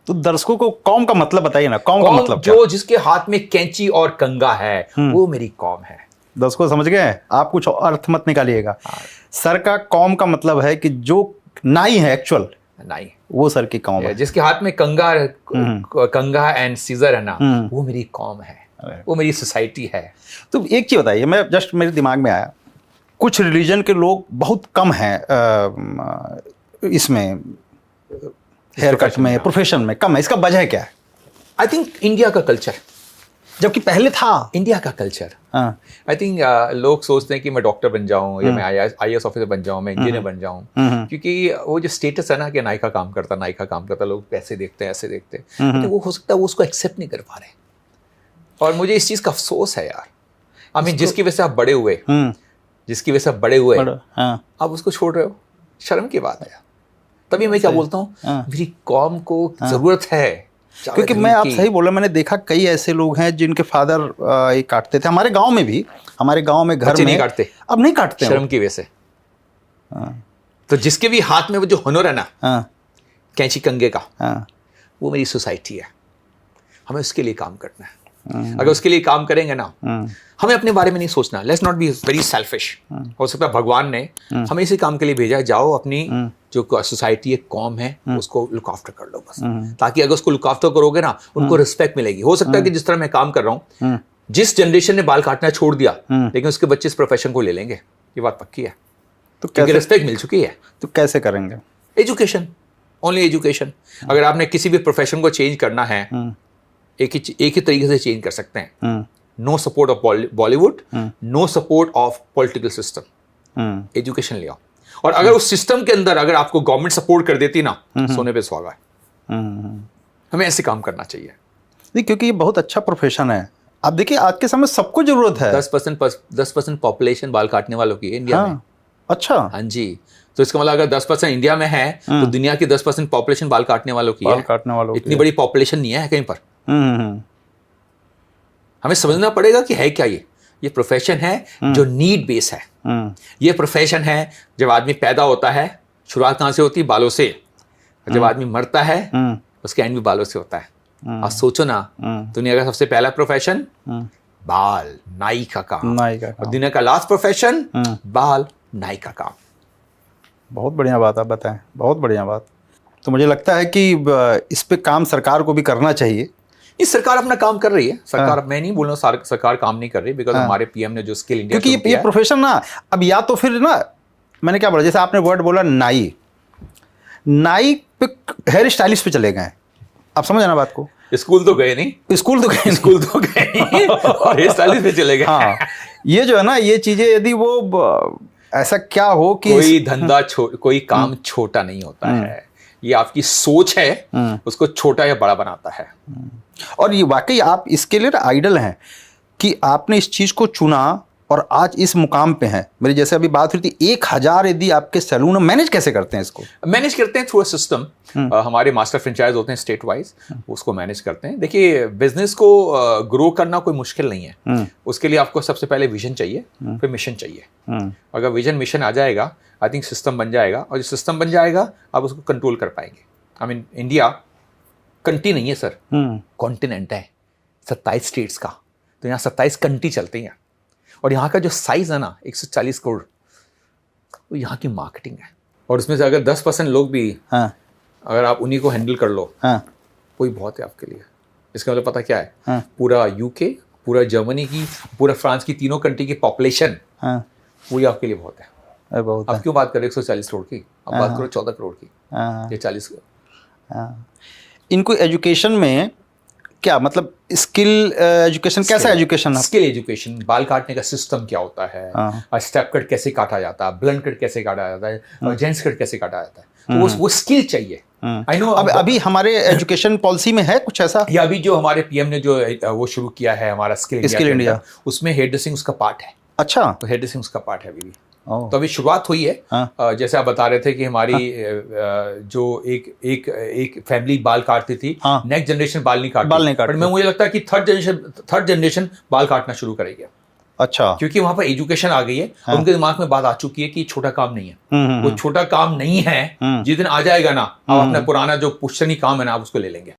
तो दर्शकों को कौम का मतलब बताइए ना, कौम का मतलब जो जिसके हाथ में कैंची और कंगा है वो मेरी कौम है। दर्शकों समझ गए? आप कुछ अर्थ मत निकालिएगा। सर का कौम का मतलब है कि जो नाई है एक्चुअल नाई, वो सर की कौम है। जिसके हाथ में कंगा एंड सीजर है ना, वो मेरी कौम है, वो मेरी सोसाइटी है। तो एक चीज बताइए, मैं जस्ट मेरे दिमाग में आया, कुछ रिलीजन के लोग बहुत कम हैं इसमें हेयर कट में, प्रोफेशन में कम है, इसका वजह क्या है? आई थिंक इंडिया का कल्चर, जबकि पहले था इंडिया का कल्चर। आई थिंक लोग सोचते हैं कि मैं डॉक्टर बन जाऊं या मैं आईएएस ऑफिसर बन जाऊं, मैं इंजीनियर बन जाऊं, क्योंकि वो जो स्टेटस है ना कि नाई का काम करता, लोग पैसे देखते हैं, ऐसे देखते हैं, तो वो हो सकता है वो उसको एक्सेप्ट नहीं कर पा रहे। और मुझे इस चीज का अफसोस है यार। आई मीन जिसकी वजह से आप बड़े हुए, आप उसको छोड़ रहे हो, शर्म की बात है। तभी मैं क्या बोलता हूँ, मेरी कौम को जरूरत है। क्योंकि मैं आप सही बोला, मैंने देखा कई ऐसे लोग हैं जिनके फादर ये काटते थे। हमारे गांव में भी, हमारे गांव में घर में नहीं काटते, अब नहीं काटते शर्म की वजह से। तो जिसके भी हाथ में वो जो हुनर है ना, कैंची कंगे का, वो मेरी सोसाइटी है। हमें उसके लिए काम करना है। अगर उसके लिए काम करेंगे ना, हमें अपने बारे में नहीं सोचना। Let's not be very selfish. हो सकता है भगवान ने हमें इसी काम के लिए भेजा है, जाओ अपनी जो सोसाइटी है, कौम है, उसको लुक आफ्टर कर लो बस। ताकि अगर उसको लुक आफ्टर करोगे ना, उनको रिस्पेक्ट मिलेगी। हो सकता है कि जिस तरह मैं काम कर रहा हूँ, जिस जनरेशन ने बाल काटना छोड़ दिया, लेकिन उसके बच्चे इस प्रोफेशन को ले लेंगे, ये बात पक्की है। तो क्योंकि रिस्पेक्ट मिल चुकी है। तो कैसे करेंगे? Education, only education. अगर आपने किसी भी प्रोफेशन को चेंज करना है, एक ही तरीके से चेंज कर सकते हैं। No support of Bollywood, no support of political system, education ले आओ। और अगर उस सिस्टम के अंदर अगर आपको गवर्नमेंट सपोर्ट कर देती ना, सोने पे सुहागा है। हमें ऐसे काम करना चाहिए। नहीं, क्योंकि ये बहुत अच्छा प्रोफेशन है। आप देखिए आज के समय सबको जरूरत है। 10% पॉपुलेशन बाल काटने वालों की है इंडिया में। अच्छा, हाँ जी। तो इसका मतलब अगर 10% इंडिया में है, तो दुनिया की 10% पॉपुलेशन बाल काटने वालों की है। इतनी बड़ी पॉपुलेशन नहीं है कहीं पर। हमें समझना पड़ेगा कि है क्या ये प्रोफेशन है जो नीड बेस है। ये प्रोफेशन है, जब आदमी पैदा होता है, शुरुआत कहाँ से होती है? बालों से। जब आदमी मरता है, उसके एंड भी बालों से होता है। आप सोचो ना, दुनिया का सबसे पहला प्रोफेशन बाल, नाई का काम। और दुनिया का लास्ट प्रोफेशन बाल, नाई का काम। बहुत बढ़िया बात आप बताएं, बहुत बढ़िया बात। तो मुझे लगता है कि इस पे काम सरकार को भी करना चाहिए। इस सरकार अपना काम कर रही है। सरकार, मैं नहीं बोल रहा हूँ सरकार काम नहीं कर रही, बिकॉज हमारे पीएम ने जो स्किल इंडिया, क्योंकि ये प्रोफेशन ना, अब या तो फिर ना, मैंने क्या बोला, जैसे आपने वर्ड बोला नाई पे हेयर स्टाइलिस्ट पे चले गए। आप समझ ना बात को? स्कूल तो गए नहीं और हेयर स्टाइलिस्ट पे चले गए। हाँ, ये जो है ना, ये चीजें यदि वो ऐसा क्या हो कि कोई धंधा कोई काम छोटा नहीं होता है। ये आपकी सोच है, उसको छोटा या बड़ा बनाता है। और ये वाकई आप इसके लिए आइडल हैं कि आपने इस चीज को चुना और आज इस मुकाम पे हैं। मेरी जैसे अभी बात हुई थी, 1000 यदि आपके सैलून मैनेज कैसे करते हैं इसको? मैनेज करते हैं थ्रू अ सिस्टम। हमारे मास्टर फ्रेंचाइज होते हैं स्टेट वाइज, उसको मैनेज करते हैं। देखिए, बिजनेस को ग्रो करना कोई मुश्किल नहीं है। उसके लिए आपको सबसे पहले विजन चाहिए, फिर मिशन चाहिए। अगर विजन मिशन आ जाएगा, आई थिंक सिस्टम बन जाएगा, और जो सिस्टम बन जाएगा आप उसको कंट्रोल कर पाएंगे। आई मीन इंडिया कंट्री नहीं है सर, कॉन्टिनेंट है 27 स्टेट्स का। तो यहाँ 27 कंट्री चलते हैं, और यहाँ का जो साइज है ना 140 करोड़, वो यहाँ की मार्केटिंग है। और उसमें से अगर 10% लोग भी, अगर आप उन्हीं को हैंडल कर लो, वही बहुत है आपके लिए। इसका मतलब पता क्या है? पूरा यूके, पूरा जर्मनी की, पूरा फ्रांस की, तीनों कंट्री की पॉपुलेशन, वही आपके लिए बहुत है। आप क्यों बात करें 140 करोड़ की? आप बात करो 14 करोड़ की या 40 करोड़। इनको एजुकेशन में क्या मतलब, स्किल एजुकेशन कैसा एजुकेशन है? स्किल एजुकेशन, बाल काटने का सिस्टम क्या होता है, स्टेप कट कैसे काटा जाता है, ब्लंट कट कैसे काटा जाता है, जेंट्स कट कैसे काटा जाता है, तो वो स्किल चाहिए। आई नो अभी हमारे एजुकेशन पॉलिसी में है कुछ ऐसा, या अभी जो हमारे पीएम ने जो वो शुरू किया है हमारा स्किल इंडिया, उसमें हेयर ड्रेसिंग उसका पार्ट है। अच्छा, तो हेयर ड्रेसिंग उसका पार्ट है अभी भी। तो अभी शुरुआत हुई है। जैसे आप बता रहे थे कि हमारी जो एक फैमिली बाल काटती थी, नेक्स्ट जनरेशन बाल नहीं काटती। पर मुझे लगता है कि थर्ड जनरेशन बाल काटना शुरू करेगी। अच्छा। क्योंकि वहां पर एजुकेशन आ गई है, उनके दिमाग में बात आ चुकी है कि छोटा काम नहीं है, वो छोटा काम नहीं है। जिस दिन आ जाएगा ना, आप अपना पुराना जो पुश्तनी काम है ना, आप उसको ले लेंगे।